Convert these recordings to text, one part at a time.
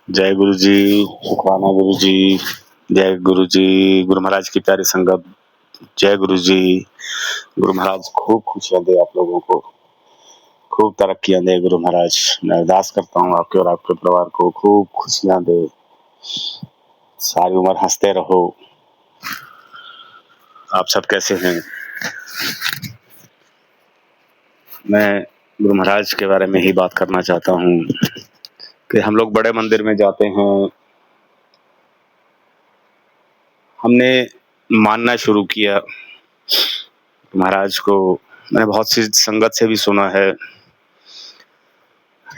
जय गुरु जी, शुक्राना गुरु जी, जय गुरु जी, गुरु महाराज की प्यारी संगत, जय गुरु जी। गुरु महाराज खूब खुशियां दे आप लोगों को, खूब तरक्कियां दे गुरु महाराज। मैं अरदास करता हूँ आपके और आपके परिवार को खूब खुशियां दे, सारी उम्र हंसते रहो। आप सब कैसे हैं? मैं गुरु महाराज के बारे में ही बात करना चाहता हूँ कि हम लोग बड़े मंदिर में जाते हैं। हमने मानना शुरू किया महाराज को। मैंने बहुत सी संगत से भी सुना है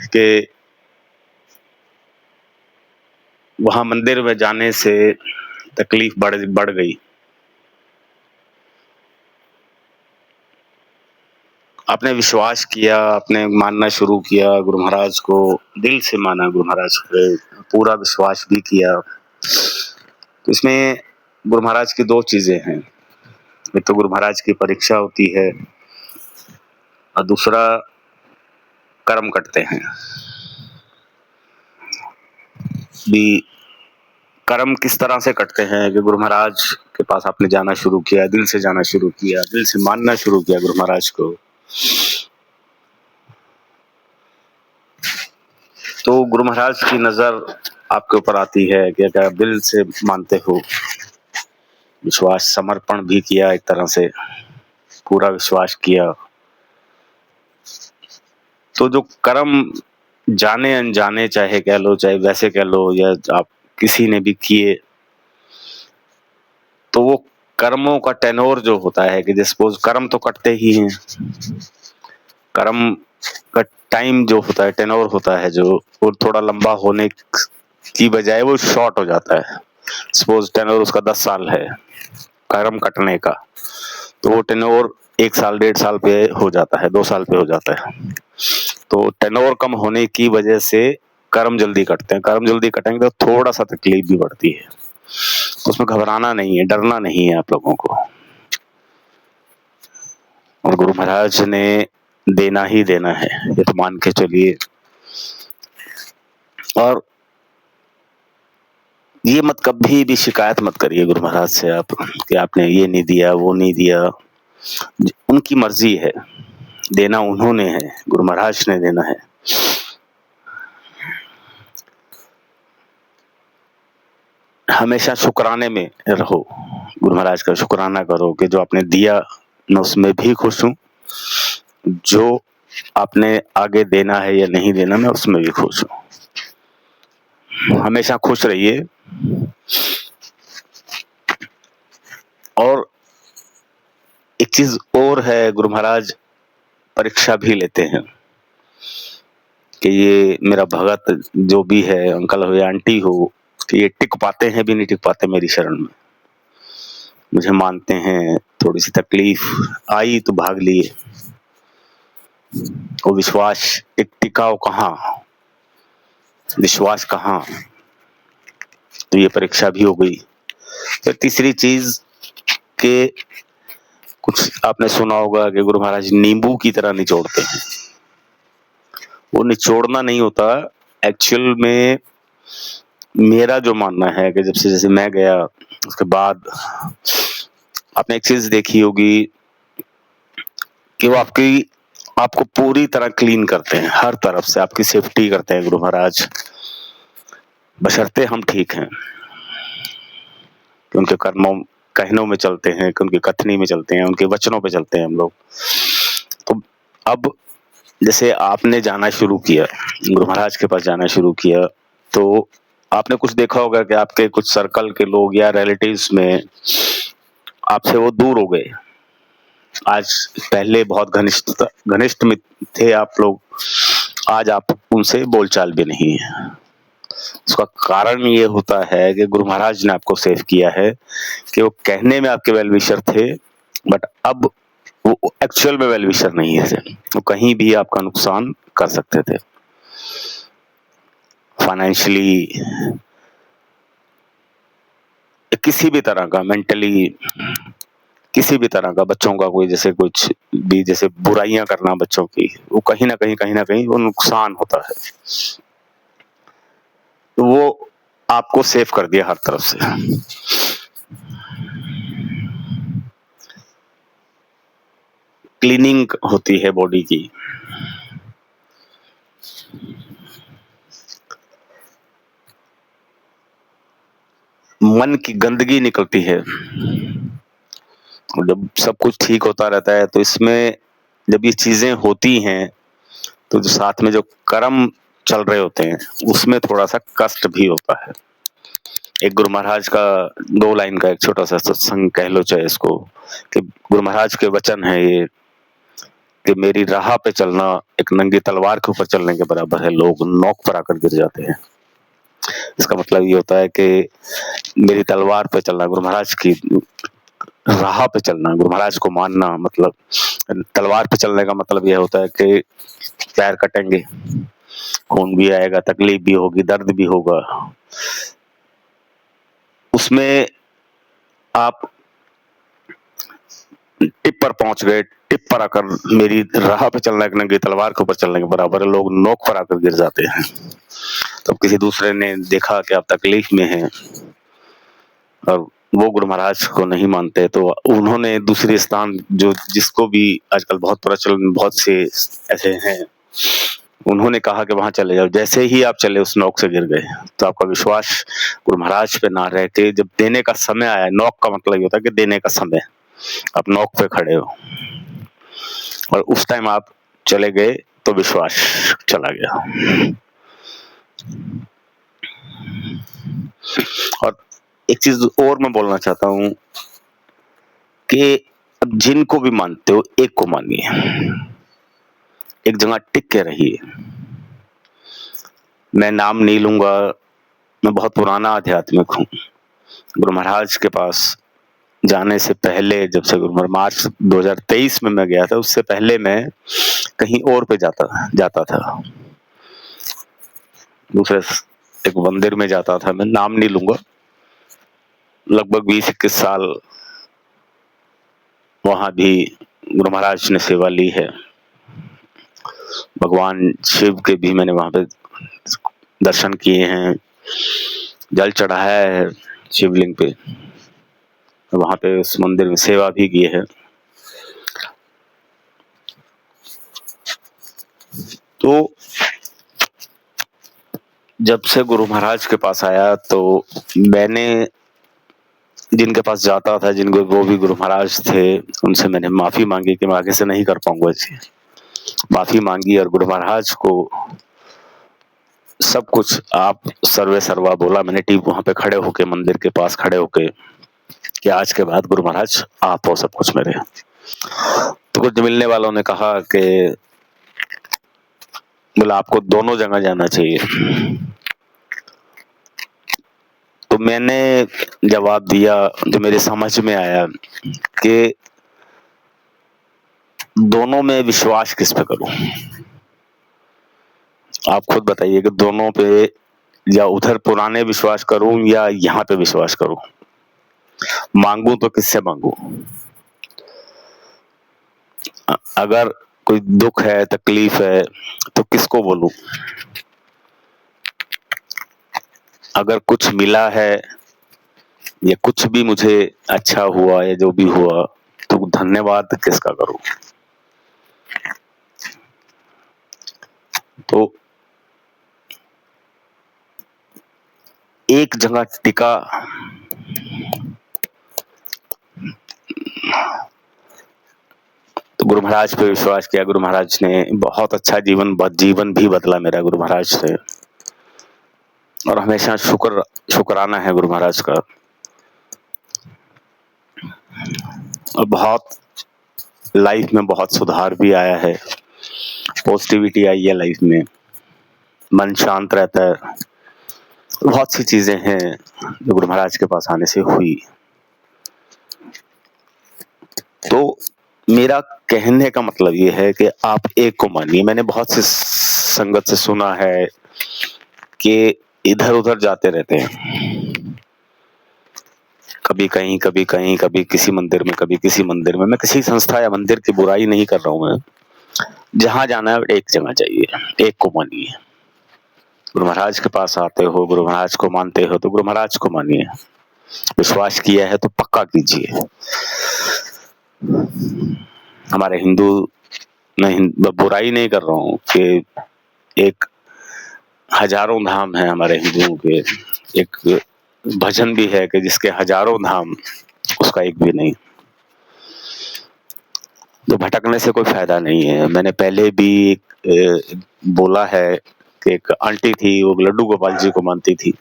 कि वहां मंदिर में जाने से तकलीफ बढ़ गई। आपने विश्वास किया, आपने मानना शुरू किया गुरु महाराज को, दिल से माना गुरु महाराज पे, पूरा विश्वास भी किया। तो इसमें गुरु महाराज की दो चीजें हैं, एक तो गुरु महाराज की परीक्षा होती है और दूसरा कर्म कटते हैं। भी कर्म किस तरह से कटते हैं कि गुरु महाराज के पास आपने जाना शुरू किया, दिल से जाना शुरू किया, दिल से मानना शुरू किया गुरु महाराज को, तो गुरु महाराज की नजर आपके ऊपर आती है कि अगर दिल से मानते हो, विश्वास समर्पण भी किया, एक तरह से पूरा विश्वास किया, तो जो कर्म जाने अनजाने, चाहे कह लो चाहे वैसे कह लो, या आप किसी ने भी किए, तो वो कर्मों का टेनोर जो होता है कि सपोज कर्म तो कटते ही हैं, कर्म का टाइम जो होता है, टेनोर होता है जो, वो थोड़ा लंबा होने की बजाय वो शॉर्ट हो जाता है। सपोज टेनोर उसका 10 साल है कर्म कटने का, तो वो टेनोर 1 साल 1.5 साल पे हो जाता है, 2 साल पे हो जाता है। तो टेनोर कम होने की वजह से कर्म जल्दी कटते हैं। कर्म जल्दी कटेंगे तो थोड़ा सा तकलीफ भी बढ़ती है, तो उसमें घबराना नहीं है, डरना नहीं है आप लोगों को। और गुरु महाराज ने देना ही देना है, ये तो मान के चलिए। और ये मत कभी भी शिकायत मत करिए गुरु महाराज से आप कि आपने ये नहीं दिया, वो नहीं दिया। उनकी मर्जी है, देना उन्होंने है, गुरु महाराज ने देना है। हमेशा शुक्राने में रहो, गुरु महाराज का शुक्राना करो कि जो आपने दिया मैं उसमें भी खुश हूँ, जो आपने आगे देना है या नहीं देना मैं उसमें भी खुश हूँ। हमेशा खुश रहिए। और एक चीज और है, गुरु महाराज परीक्षा भी लेते हैं कि ये मेरा भगत जो भी है, अंकल हो या आंटी हो, कि ये टिक पाते हैं भी नहीं टिक पाते मेरी शरण में, मुझे मानते हैं। थोड़ी सी तकलीफ आई तो भाग लिए, वो विश्वास एक टिकाव कहाँ, विश्वास कहाँ, तो ये परीक्षा भी हो गई। फिर तीसरी चीज के कुछ आपने सुना होगा कि गुरु महाराज नींबू की तरह निचोड़ते हैं। वो निचोड़ना नहीं होता, एक्चुअल में मेरा जो मानना है कि जब से जैसे मैं गया उसके बाद आपने एक चीज देखी होगी कि वो आपको पूरी तरह क्लीन करते हैं, हर तरफ से आपकी सेफ्टी करते हैं गुरु महाराज, बशर्ते हम ठीक हैं, कि उनके कर्मों कहनों में चलते हैं, कि उनकी कथनी में चलते हैं, उनके वचनों पे चलते हैं हम लोग। तो अब जैसे आपने जाना शुरू किया, गुरु महाराज के पास जाना शुरू किया, तो आपने कुछ देखा होगा कि आपके कुछ सर्कल के लोग या रिलेटिव्स में आपसे वो दूर हो गए। आज पहले बहुत घनिष्ठ मित्र थे आप लोग, आज आप उनसे बोलचाल भी नहीं है। उसका कारण ये होता है कि गुरु महाराज ने आपको सेव किया है कि वो कहने में आपके वेल विशर थे, बट अब वो एक्चुअल में वेल विशर नहीं है, वो कहीं भी आपका नुकसान कर सकते थे, फाइनेंशियली, किसी भी तरह का, मेंटली, किसी भी तरह का, बच्चों का कोई जैसे कुछ भी जैसे बुराइयां करना बच्चों की, वो कहीं ना कहीं वो नुकसान होता है। तो वो आपको सेफ कर दिया हर तरफ से। क्लीनिंग होती है बॉडी की, मन की गंदगी निकलती है। जब सब कुछ ठीक होता रहता है तो इसमें जब ये चीजें होती हैं तो जो साथ में जो कर्म चल रहे होते हैं उसमें थोड़ा सा कष्ट भी होता है। एक गुरु महाराज का 2 लाइन का एक छोटा सा सत्संग कह लो चाहे इसको, कि गुरु महाराज के वचन है ये कि मेरी राह पे चलना एक नंगी तलवार के ऊपर चलने के बराबर है, लोग नोक पर आकर गिर जाते हैं। इसका मतलब ये होता है कि मेरी तलवार पे चलना, गुरु महाराज की राह पे चलना, गुरु महाराज को मानना, मतलब तलवार पे चलने का मतलब यह होता है कि पैर कटेंगे, खून भी आएगा, तकलीफ भी होगी, दर्द भी होगा। उसमें आप टिप पर पहुंच गए, टिप पर आकर मेरी राह पे चलना एक नंगी तलवार के ऊपर चलने के बराबर है, लोग नोक पर आकर गिर जाते हैं। तो किसी दूसरे ने देखा कि आप तकलीफ में हैं और वो गुरु महाराज को नहीं मानते, तो उन्होंने दूसरे स्थान जो जिसको भी आजकल बहुत प्रचलन, बहुत से ऐसे हैं, उन्होंने कहा कि वहां चले जाओ। जैसे ही आप चले उस नोक से गिर गए, तो आपका विश्वास गुरु महाराज पे ना रह के जब देने का समय आया, नोक का मतलब ये होता है कि देने का समय, आप नोक पे खड़े हो और उस टाइम आप चले गए तो विश्वास चला गया। और एक चीज और मैं बोलना चाहता हूं कि अब जिनको भी मानते हो एक को मानिए, एक जगह टिक के रहिए। मैं नाम नहीं लूंगा, मैं बहुत पुराना आध्यात्मिक हूं। गुरु महाराज के पास जाने से पहले, जब से मार्च 2023 में मैं गया था, उससे पहले मैं कहीं और पे जाता था, दूसरे एक मंदिर में जाता था, मैं नाम नहीं लूंगा। लगभग 20-21 साल वहां भी गुरु महाराज ने सेवा ली है। भगवान शिव के भी मैंने वहां पे दर्शन किए हैं, जल चढ़ाया है शिवलिंग पे, वहां पे उस मंदिर में सेवा भी की है। तो जब से गुरु महाराज के पास आया तो मैंने जिनके पास जाता था, जिनको वो भी गुरु महाराज थे, उनसे मैंने माफी मांगी कि मैं आगे से नहीं कर पाऊंगा ऐसे, माफी मांगी। और गुरु महाराज को सब कुछ आप सर्वे सर्वा बोला मैंने, टीप वहां पे खड़े होके, मंदिर के पास खड़े होके, कि आज के बाद गुरु महाराज आप हो सब कुछ मेरे। तो कुछ मिलने वालों ने कहा कि बोला आपको दोनों जगह जाना चाहिए। तो मैंने जवाब दिया जो मेरे समझ में आया कि दोनों में विश्वास किस पे करूं। आप खुद बताइए कि दोनों पे, या उधर पुराने विश्वास करूं या यहाँ पे विश्वास करूं, मांगू तो किससे मांगू। अगर कोई दुख है, तकलीफ है, तो किसको बोलूं। अगर कुछ मिला है या कुछ भी मुझे अच्छा हुआ या जो भी हुआ, तो धन्यवाद किसका करूं। तो एक जगह टिका, तो गुरु महाराज पे विश्वास किया। गुरु महाराज ने बहुत अच्छा जीवन भी बदला मेरा गुरु महाराज से, और हमेशा शुक्राना है गुरु महाराज का। और बहुत लाइफ में बहुत सुधार भी आया है, पॉजिटिविटी आई है लाइफ में, मन शांत रहता है, बहुत सी चीजें हैं जो गुरु महाराज के पास आने से हुई। तो मेरा कहने का मतलब ये है कि आप एक को मानिए। मैंने बहुत सी संगत से सुना है कि इधर उधर जाते रहते हैं, कभी कहीं कभी कहीं, कभी किसी मंदिर में कभी किसी मंदिर में। मैं किसी संस्था या मंदिर की बुराई नहीं कर रहा हूं, मैं जहां जाना है एक जगह जाइए, एक को मानिए। गुरु महाराज के पास आते हो, गुरु महाराज को मानते हो तो गुरु महाराज को मानिए, विश्वास किया है तो पक्का कीजिए। हमारे हिंदू, मैं बुराई नहीं कर रहा हूँ कि एक हजारों धाम है हमारे हिंदुओं के, एक भजन भी है कि जिसके हजारों धाम उसका एक भी नहीं। तो भटकने से कोई फायदा नहीं है। मैंने पहले भी बोला है कि एक आंटी थी, वो लड्डू गोपाल जी को मानती थी,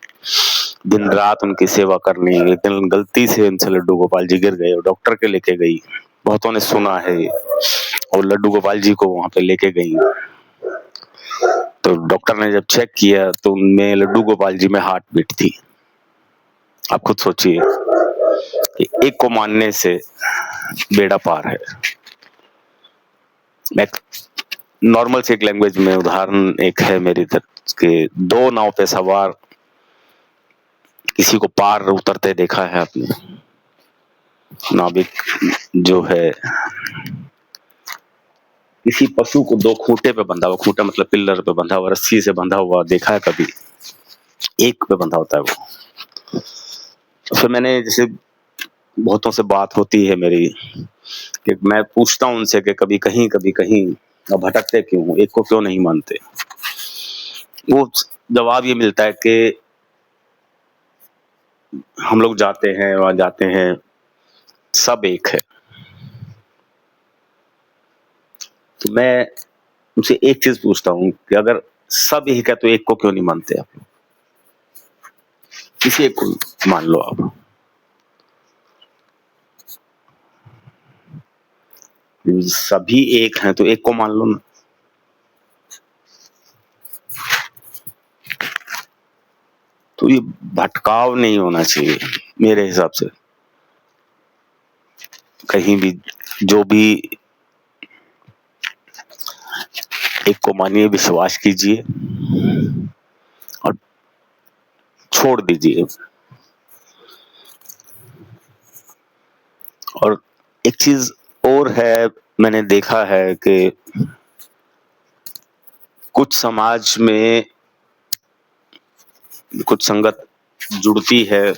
दिन रात उनकी सेवा करनी, एक दिन गलती से उनसे लड्डू गोपाल जी गिर गए और डॉक्टर के लेके गई। बहुतों ने सुना है और लड्डू गोपाल जी को वहां पे लेके गई, तो डॉक्टर ने जब चेक किया तो उनमें लड्डू गोपाल जी में हार्ट बीट थी। आप खुद सोचिए कि एक को मानने से बेड़ा पार है। मैं नॉर्मल से एक लैंग्वेज में उदाहरण एक है मेरी तरफ के, दो नाव पे सवार किसी को पार उतरते देखा है आपने? नाविक जो है किसी पशु को दो खूंटे पे बंधा हुआ, खूंटा मतलब पिल्लर पे बंधा हुआ, रस्सी से बंधा हुआ देखा है कभी? एक पे बंधा होता है वो। फिर मैंने जैसे बहुतों से बात होती है मेरी कि मैं पूछता हूं उनसे कि कभी कहीं अब भटकते क्यों हो, एक को क्यों नहीं मानते? वो जवाब ये मिलता है कि हम लोग जाते हैं, वहां जाते हैं, सब एक है। तो मैं उनसे एक चीज पूछता हूँ कि अगर सब एक है तो एक को क्यों नहीं मानते आप? किसी एक को मान लो आप। सभी एक हैं तो एक को मान लो ना। तो ये भटकाव नहीं होना चाहिए मेरे हिसाब से। कहीं भी जो भी, एक को मानिए, विश्वास कीजिए और छोड़ दीजिए। और एक चीज और है, मैंने देखा है कि कुछ समाज में कुछ संगत जुड़ती है,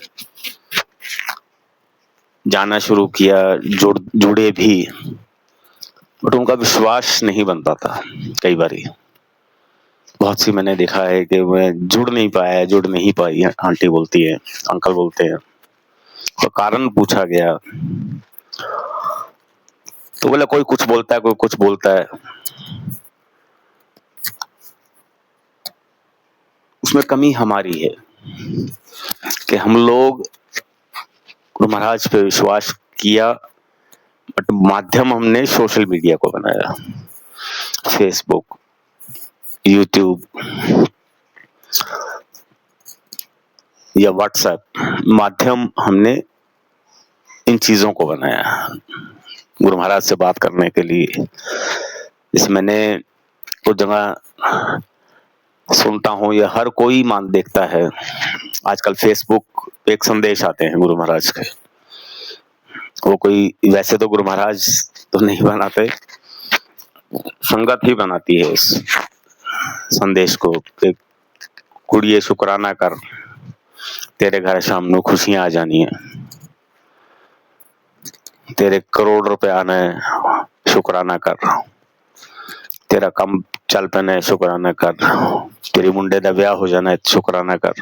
जाना शुरू किया, जुड़े भी, बट उनका विश्वास नहीं बन पाता। कई बारी बहुत सी मैंने देखा है कि मैं जुड़ नहीं पाई, आंटी बोलती है, अंकल बोलते हैं, तो कारण पूछा गया तो बोला कोई कुछ बोलता है, कोई कुछ बोलता है। उसमें कमी हमारी है कि हम लोग गुरु महाराज पे विश्वास किया, बट माध्यम हमने सोशल मीडिया को बनाया, फेसबुक, यूट्यूब या व्हाट्सएप, माध्यम हमने इन चीजों को बनाया गुरु महाराज से बात करने के लिए। जैसे मैंने कुछ जगह सुनता हूँ या हर कोई मान देखता है, आजकल फेसबुक पे एक संदेश आते हैं गुरु महाराज के, वो कोई वैसे तो गुरु महाराज तो नहीं बनाते, संगत ही बनाती है उस संदेश को कि कुड़िए शुक्राना कर, तेरे घर शाम ਨੂੰ खुशियां आ जानी है, तेरे करोड़ रुपए आने शुक्राना कर, तेरा कम चल पैने शुक्राना कर, तेरी मुंडे दा ब्याह हो जाना शुक्राना कर,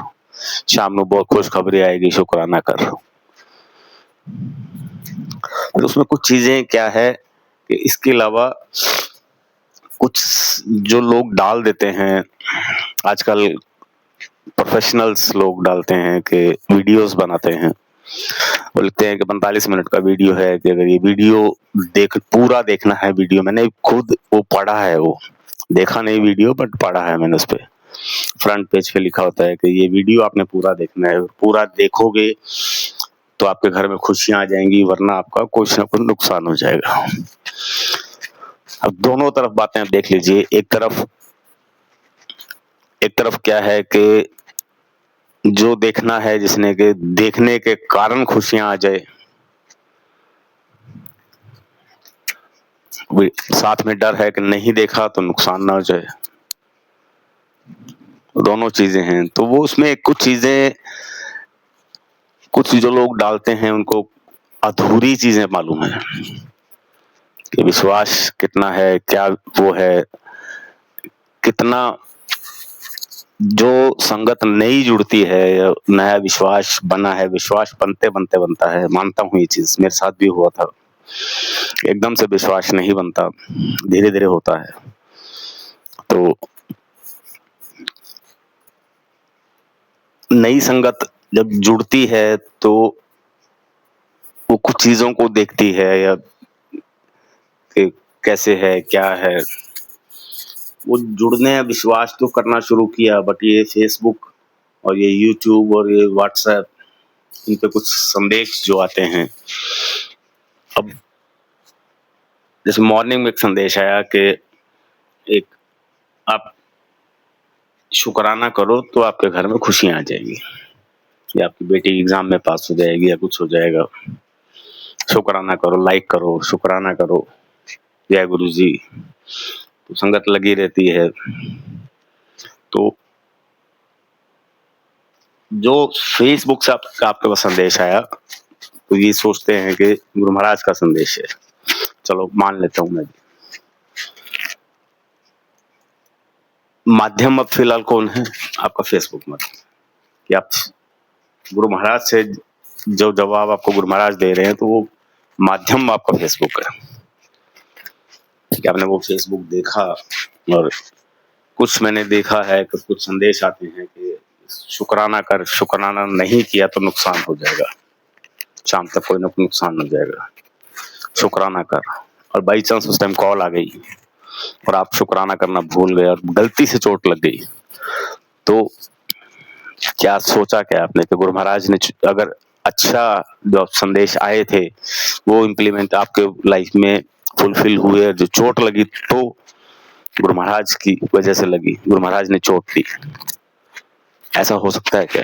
शाम ਨੂੰ बहुत खुशखबरी आएगी शुक्राना कर। तो उसमें कुछ चीजें क्या है कि इसके अलावा कुछ जो लोग डाल देते हैं, आजकल प्रोफेशनल्स लोग डालते हैं कि वीडियोस बनाते हैं, बोलते हैं कि 45 मिनट का वीडियो है कि अगर ये वीडियो पूरा देखना है वीडियो, मैंने खुद वो पढ़ा है, वो देखा नहीं वीडियो बट पढ़ा है मैंने, उस पे फ्रंट पेज पे लिखा होता है कि ये वीडियो आपने पूरा देखना है, पूरा देखोगे तो आपके घर में खुशियां आ जाएंगी, वरना आपका कुछ ना कुछ नुकसान हो जाएगा। अब दोनों तरफ बातें आप देख लीजिए। एक तरफ क्या है कि जो देखना है जिसने के देखने के कारण खुशियां आ जाए, साथ में डर है कि नहीं देखा तो नुकसान ना हो जाए। दोनों चीजें हैं। तो वो उसमें कुछ चीजें, कुछ जो लोग डालते हैं उनको अधूरी चीजें मालूम है कि विश्वास कितना है, क्या वो है, कितना जो संगत नई जुड़ती है या नया विश्वास बना है, विश्वास बनते बनते बनता है। मानता हूँ ये चीज, मेरे साथ भी हुआ था। एकदम से विश्वास नहीं बनता, धीरे धीरे होता है। तो नई संगत जब जुड़ती है तो वो कुछ चीजों को देखती है, या कि कैसे है, क्या है, वो जुड़ने विश्वास तो करना शुरू किया। बट ये फेसबुक और ये यूट्यूब और ये व्हाट्सएप, इन पे कुछ संदेश जो आते हैं। अब जैसे मॉर्निंग में एक संदेश आया कि एक आप शुक्राना करो तो आपके घर में खुशियां आ जाएगी, या आपकी बेटी एग्जाम में पास हो जाएगी, या कुछ हो जाएगा। शुक्राना करो, लाइक करो, शुक्राना करो, जय गुरु जी। तो संगत लगी रहती है। तो जो फेसबुक से आपके पास संदेश आया, तो ये सोचते हैं कि गुरु महाराज का संदेश है, चलो मान लेता हूं मैं। माध्यम अब फिलहाल कौन है? आपका फेसबुक मत, कि आप गुरु महाराज से जो जवाब आपको गुरु महाराज दे रहे हैं, तो वो माध्यम आपका फेसबुक है। कि आपने वो फेसबुक देखा, और कुछ मैंने देखा है कि कुछ संदेश आते हैं कि शुक्राना कर, शुक्राना नहीं किया तो नुकसान हो जाएगा, शाम तक कोई ना कोई नुकसान हो जाएगा, शुक्राना कर। और बाई चांस उस टाइम कॉल आ गई और आप शुक्राना करना भूल गए और गलती से चोट लग गई, तो क्या सोचा क्या आपने कि गुरु महाराज ने अगर अच्छा जो संदेश आए थे वो इम्प्लीमेंट आपके लाइफ में फुलफिल हुए, जो चोट लगी तो गुरु महाराज की वजह से लगी, गुरु महाराज ने चोट दी, ऐसा हो सकता है क्या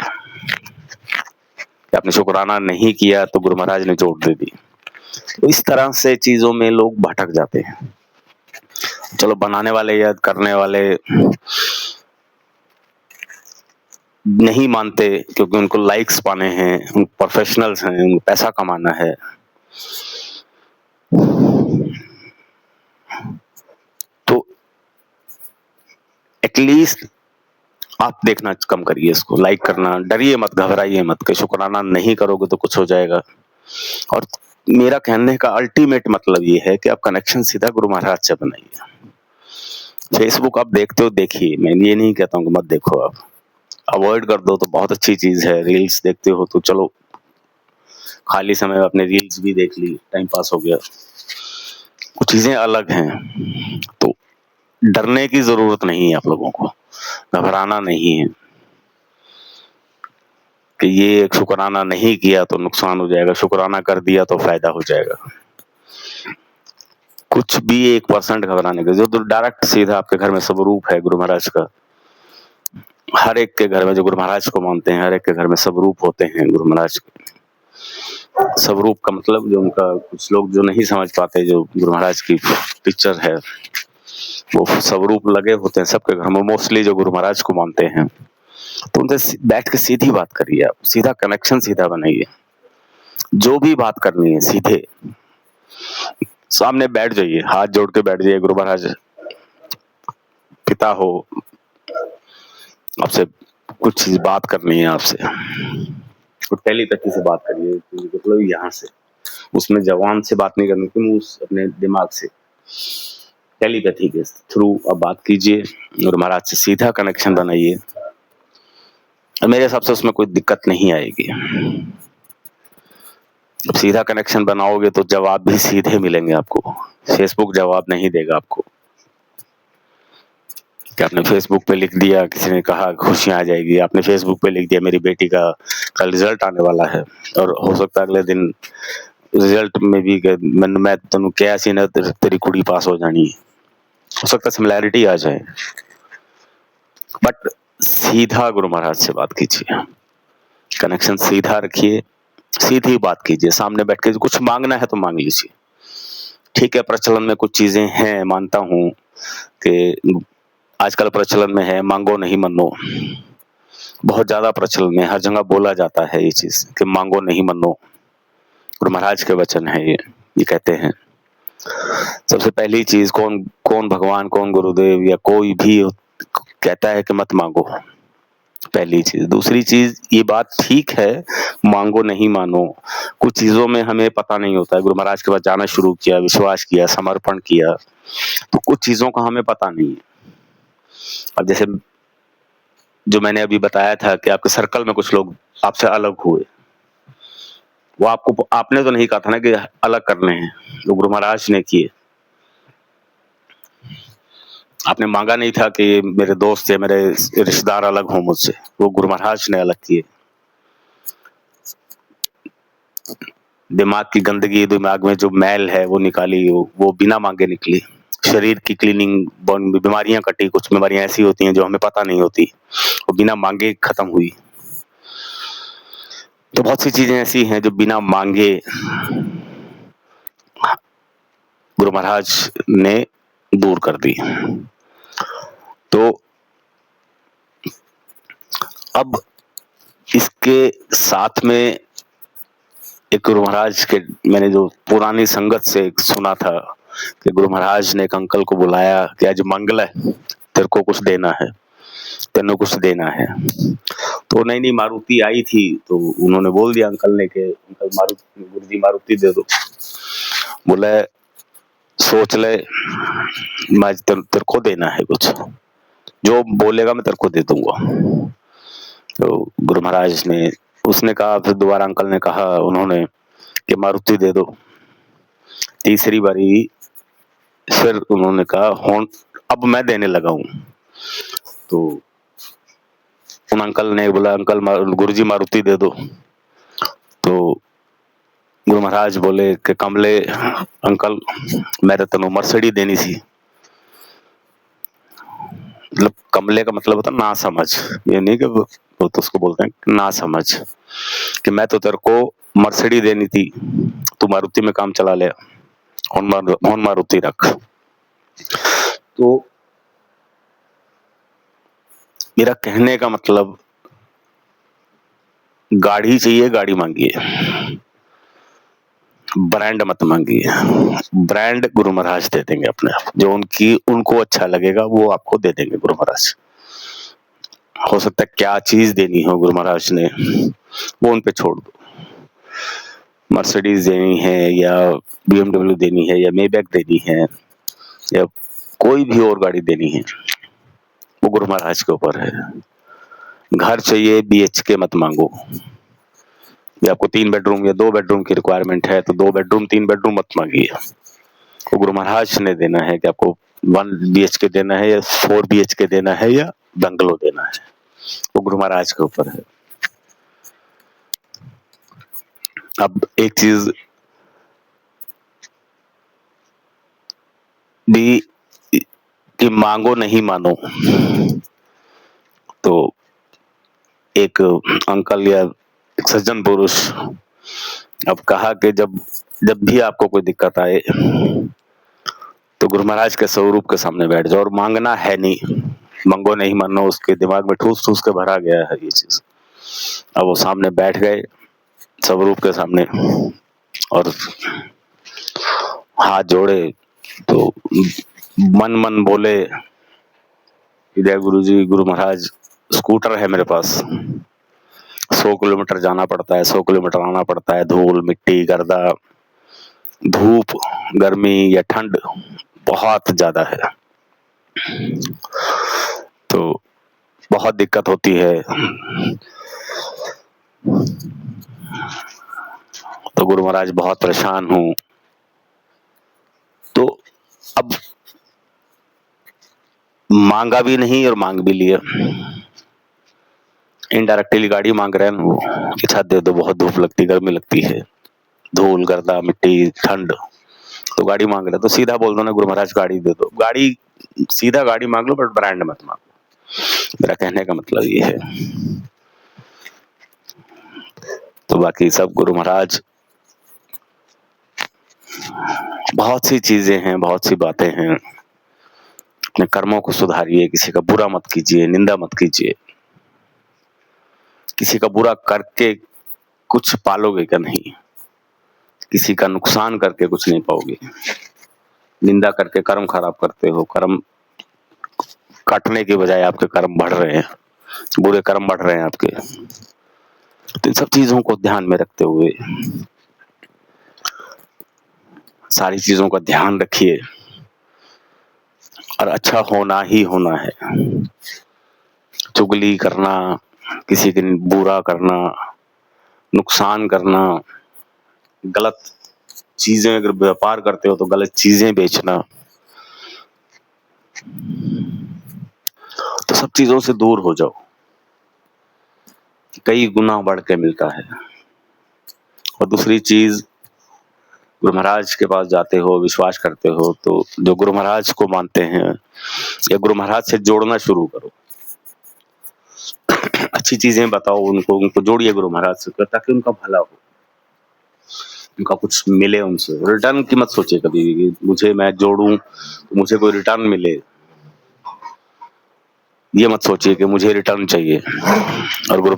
कि आपने शुक्राना नहीं किया तो गुरु महाराज ने चोट दे दी? तो इस तरह से चीजों में लोग भटक जाते हैं। चलो बनाने वाले या करने वाले नहीं मानते, क्योंकि उनको लाइक्स पाने हैं, उन प्रोफेशनल्स हैं, उनको पैसा कमाना है। तो एटलीस्ट आप देखना कम करिए इसको, लाइक करना, डरिए मत, घबराइए मत कि शुक्राना नहीं करोगे तो कुछ हो जाएगा। और मेरा कहने का अल्टीमेट मतलब ये है कि आप कनेक्शन सीधा गुरु महाराज से बनाइए। फेसबुक आप देखते हो, देखिए, मैं ये नहीं कहता हूँ कि मत देखो, आप अवॉइड कर दो तो बहुत अच्छी चीज है। रील्स देखते हो तो चलो खाली समय में अपने रील्स भी देख ली, टाइम पास हो गया, कुछ चीजें अलग हैं। तो डरने की जरूरत नहीं है आप लोगों को, घबराना नहीं है कि ये शुक्राना नहीं किया तो नुकसान हो जाएगा, शुक्राना कर दिया तो फायदा हो जाएगा। कुछ भी 1% घबराने का जो, तो डायरेक्ट सीधा आपके घर में स्वरूप है गुरु महाराज का। हर एक के घर में जो गुरु महाराज को मानते हैं, हर एक के घर में स्वरूप होते हैं गुरु महाराज के। स्वरूप का मतलब जो उनका, कुछ लोग जो नहीं समझ पाते, जो गुरु महाराज की पिक्चर है वो स्वरूप लगे होते हैं सबके घर में, मोस्टली जो गुरु महाराज को मानते हैं। तो उनसे बैठ के सीधी बात करिए, आप सीधा कनेक्शन सीधा बनाइए। जो भी बात करनी है सीधे सामने बैठ जाइए, हाथ जोड़ के बैठ जाइए, गुरु महाराज पिता हो, आपसे कुछ चीज बात करनी है आपसे, तो टेलीपैथी से बात करिए, मतलब यहाँ से, उसमें जवान से बात नहीं करनी, क्योंकि उस अपने दिमाग से टेलीपैथी के थ्रू आप बात कीजिए, गुरु महाराज से सीधा कनेक्शन बनाइए। मेरे हिसाब से उसमें कोई दिक्कत नहीं आएगी। सीधा कनेक्शन बनाओगे तो जवाब भी सीधे मिलेंगे आपको। फेसबुक जवाब नहीं देगा आपको कि आपने फेसबुक पे लिख दिया, किसी ने कहा खुशियां आ जाएगी, आपने फेसबुक पे लिख दिया मेरी बेटी का कल रिजल्ट आने वाला है, और हो सकता है अगले दिन रिजल्ट में भी मैं तेन क्या सी ना तेरी कुड़ी पास हो जानी, हो सकता है सिमिलैरिटी आ जाए। बट सीधा गुरु महाराज से बात कीजिए, कनेक्शन सीधा रखिए, सीधी बात कीजिए, सामने बैठ के कुछ मांगना है तो मांग लीजिए। ठीक है, प्रचलन में कुछ चीजें हैं, मानता हूं कि आजकल प्रचलन में है, मांगो नहीं मनो, बहुत ज्यादा प्रचलन में, हर जगह बोला जाता है ये चीज कि मांगो नहीं मनो। गुरु महाराज के वचन है ये कहते हैं सबसे पहली चीज, कौन कौन भगवान, कौन गुरुदेव या कोई भी कहता है कि मत मांगो, पहली चीज। दूसरी चीज, ये बात ठीक है, मांगो नहीं मानो, कुछ चीजों में हमें पता नहीं होता है। गुरु महाराज के पास जाना शुरू किया, विश्वास किया, समर्पण किया, तो कुछ चीजों का हमें पता नहीं है। अब जैसे जो मैंने अभी बताया था कि आपके सर्कल में कुछ लोग आपसे अलग हुए, वो आपको, आपने तो नहीं कहा था ना कि अलग करने हैं, तो गुरु महाराज ने किए। आपने मांगा नहीं था कि मेरे दोस्त या मेरे रिश्तेदार अलग हों मुझसे, वो गुरु महाराज ने अलग किए। दिमाग की गंदगी, दिमाग में जो मैल है वो निकाली, वो बिना मांगे निकली। शरीर की क्लीनिंग, बीमारियां कटी, कुछ बीमारियां ऐसी होती हैं जो हमें पता नहीं होती, वो बिना मांगे खत्म हुई। तो बहुत सी चीजें ऐसी हैं जो बिना मांगे गुरु महाराज ने दूर कर दी। तो अब इसके साथ में एक गुरु महाराज के, मैंने जो पुरानी संगत से सुना था कि गुरु महाराज ने एक अंकल को बुलाया कि आज मंगल है, तेरे को कुछ देना है, तेने कुछ देना है। तो नई नई मारुति आई थी, तो उन्होंने बोल दिया अंकल ने कि अंकल मारुति, गुरुजी मारुति दे दो। बोले सोच ले, मैं तेरे को देना है कुछ, जो बोलेगा मैं तेरे को दे दूंगा। तो गुरु महाराज ने, उसने कहा, फिर दोबारा अंकल ने कहा, उन्होंने कि मारुति दे दो। तीसरी बारी फिर उन्होंने कहा अब मैं देने लगा हूं। तो उन अंकल ने बोला, अंकल गुरुजी मारुति दे दो। तो गुरु महाराज बोले कि कमले अंकल, मेरे तेन मर्सिडी देनी सी। मतलब कमले का मतलब होता ना समझ, ये नहीं कि वो तो उसको बोलते हैं ना समझ, कि मैं तो तेरे को मर्सिडी देनी थी, तू मारुति में काम चला ले, और मारुति रख। तो मेरा कहने का मतलब, गाड़ी चाहिए, गाड़ी मांगिए, ब्रांड मत मांगिए। ब्रांड गुरु महाराज दे देंगे अपने आप, जो उनको अच्छा लगेगा वो आपको दे देंगे गुरु महाराज। हो सकता है क्या चीज देनी हो गुरु महाराज ने, वो उन पे छोड़ दो। मर्सिडीज देनी है या BMW देनी है या मेबैक देनी है या कोई भी और गाड़ी देनी है, वो गुरु महाराज के ऊपर है। घर चाहिए, BHK मत मांगो। या आपको 3 बेडरूम या 2 बेडरूम की रिक्वायरमेंट है, तो 2 बेडरूम 3 बेडरूम मत मांगिए। वो गुरु महाराज ने देना है कि आपको 1 BHK देना है या 4 BHK देना है या बंगलो देना है, वो गुरु महाराज के ऊपर है। अब एक चीज भी कि मांगो नहीं मानो। तो एक अंकल या एक सज्जन पुरुष अब कहा कि जब भी आपको कोई दिक्कत आए तो गुरु महाराज के स्वरूप के सामने बैठ जाओ, और मांगना है नहीं, मांगो नहीं मानो, उसके दिमाग में ठूस ठूस के भरा गया है ये चीज। अब वो सामने बैठ गए स्वरूप के सामने और हाथ जोड़े, तो मन मन बोले, जय गुरुजी, गुरु महाराज, स्कूटर है मेरे पास, 100 किलोमीटर जाना पड़ता है, 100 किलोमीटर आना पड़ता है, धूल मिट्टी गर्दा, धूप गर्मी या ठंड बहुत ज्यादा है, तो बहुत दिक्कत होती है। तो गुरु महाराज बहुत परेशान हूं। तो अब मांगा भी नहीं और मांग भी लिया, इनडायरेक्टली गाड़ी मांग रहे हैं वो कि छत दे दो, बहुत धूप लगती, गर्मी लगती है, धूल गर्दा मिट्टी ठंड, तो गाड़ी मांग रहे, तो सीधा बोल दो ना गुरु महाराज गाड़ी दे दो। गाड़ी, सीधा गाड़ी मांग लो, बट ब्रांड मत मांगो। मेरा कहने का मतलब ये है। तो बाकी सब गुरु महाराज, बहुत सी चीजें हैं, बहुत सी बातें हैं, अपने कर्मों को सुधारिए, किसी का बुरा मत कीजिए, निंदा मत कीजिए। किसी का बुरा करके कुछ पालोगे क्या? नहीं। किसी का नुकसान करके कुछ नहीं पाओगे। निंदा करके कर्म खराब करते हो, कर्म काटने के बजाय आपके कर्म बढ़ रहे हैं, बुरे कर्म बढ़ रहे हैं आपके। तो इन सब चीजों को ध्यान में रखते हुए सारी चीजों का ध्यान रखिए, और अच्छा होना ही होना है। चुगली करना, किसी के बुरा करना, नुकसान करना, गलत चीजें, अगर व्यापार करते हो तो गलत चीजें बेचना, तो सब चीजों से दूर हो जाओ। कई गुना बढ़ के मिलता है। और दूसरी चीज, गुरु महाराज के पास जाते हो, विश्वास करते हो, तो जो गुरु महाराज को मानते हैं या गुरु महाराज से जोड़ना शुरू करो। अच्छी चीजें बताओ उनको जोड़िए गुरु महाराज से, ताकि उनका भला हो, उनका कुछ मिले उनसे। रिटर्न की मत सोचे कभी भी, मुझे मैं जोड़ूं तो मुझे कोई रिटर्न मिले, ये मत सोचिए कि मुझे रिटर्न चाहिए। और गुरु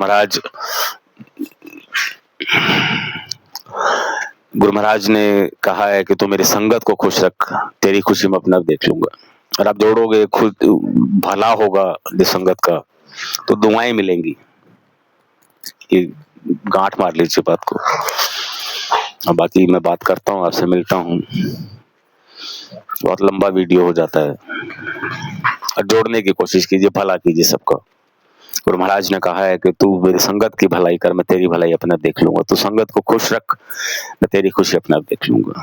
महाराज ने कहा है कि तू मेरी संगत को खुश रख, तेरी खुशी मैं अपना देख लूंगा। और आप जोड़ोगे, खुद भला होगा जिस संगत का, तो दुआएं मिलेंगी। ये गांठ मार लीजिए बात को। और बाकी मैं बात करता हूँ, आपसे मिलता हूँ। बहुत लंबा वीडियो हो जाता है। और जोड़ने की कोशिश कीजिए, भला कीजिए सबका। गुरु महाराज ने कहा है कि तू मेरी संगत की भलाई कर, मैं तेरी भलाई अपने आप देख लूंगा। तू संगत को खुश रख, मैं तेरी खुशी अपने आप देख लूंगा।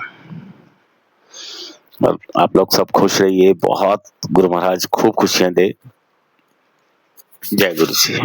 और आप लोग सब खुश रहिए, बहुत गुरु महाराज खूब खुशियां दे। जय गुरु जी।